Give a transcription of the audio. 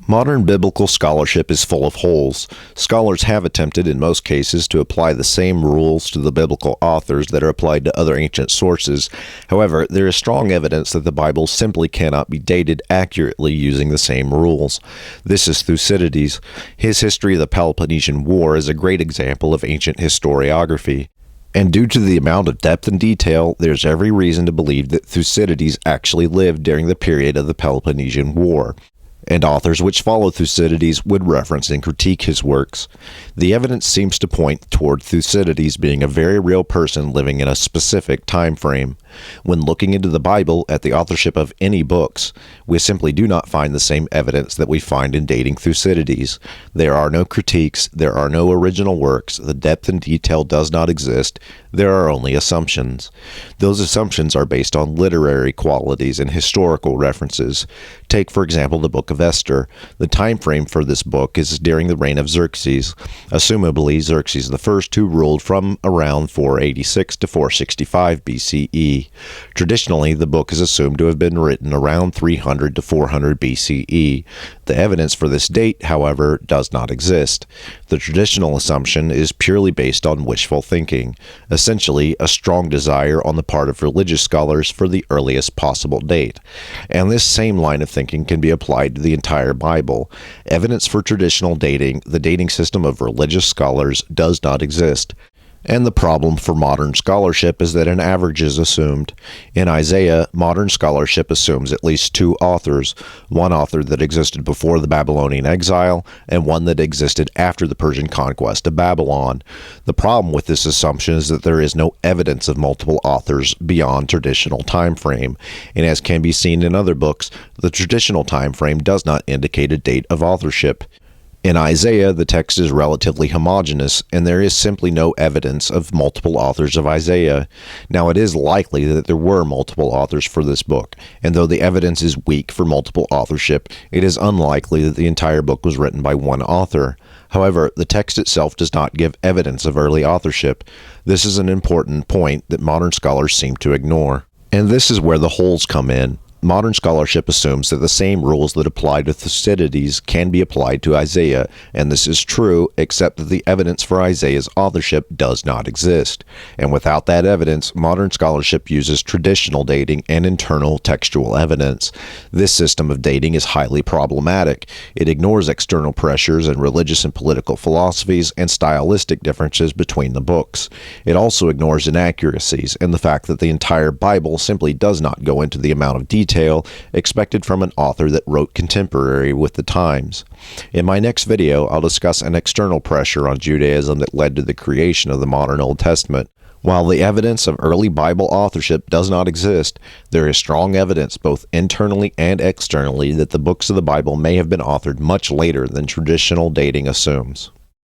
Modern biblical scholarship is full of holes. Scholars have attempted in most cases to apply the same rules to the biblical authors that are applied to other ancient sources. However, there is strong evidence that the Bible simply cannot be dated accurately using the same rules. This is Thucydides. His History of the Peloponnesian War is a great example of ancient historiography. And due to the amount of depth and detail, there's every reason to believe that Thucydides actually lived during the period of the Peloponnesian War, and authors which follow Thucydides would reference and critique his works. The evidence seems to point toward Thucydides being a very real person living in a specific time frame. When looking into the Bible at the authorship of any books, we simply do not find the same evidence that we find in dating Thucydides. There are no critiques, there are no original works, the depth and detail does not exist, there are only assumptions. Those assumptions are based on literary qualities and historical references. Take, for example, the Book of Esther. The time frame for this book is during the reign of Xerxes, assumably Xerxes I, who ruled from around 486 to 465 BCE. Traditionally, the book is assumed to have been written around 300 to 400 BCE. The evidence for this date, however, does not exist. The traditional assumption is purely based on wishful thinking, essentially a strong desire on the part of religious scholars for the earliest possible date. And this same line of thinking can be applied to the entire Bible. Evidence for traditional dating, the dating system of religious scholars, does not exist. And the problem for modern scholarship is that an average is assumed. In Isaiah, modern scholarship assumes at least two authors, one author that existed before the Babylonian exile, and one that existed after the Persian conquest of Babylon. The problem with this assumption is that there is no evidence of multiple authors beyond traditional time frame, and as can be seen in other books, the traditional time frame does not indicate a date of authorship. In Isaiah, the text is relatively homogeneous, and there is simply no evidence of multiple authors of Isaiah. Now, it is likely that there were multiple authors for this book, and though the evidence is weak for multiple authorship, it is unlikely that the entire book was written by one author. However, the text itself does not give evidence of early authorship. This is an important point that modern scholars seem to ignore. And this is where the holes come in. Modern scholarship assumes that the same rules that apply to Thucydides can be applied to Isaiah, and this is true, except that the evidence for Isaiah's authorship does not exist. And without that evidence, modern scholarship uses traditional dating and internal textual evidence. This system of dating is highly problematic. It ignores external pressures and religious and political philosophies and stylistic differences between the books. It also ignores inaccuracies and the fact that the entire Bible simply does not go into the amount of detail expected from an author that wrote contemporary with the times. In my next video, I'll discuss an external pressure on Judaism that led to the creation of the modern Old Testament. While the evidence of early Bible authorship does not exist, there is strong evidence both internally and externally that the books of the Bible may have been authored much later than traditional dating assumes.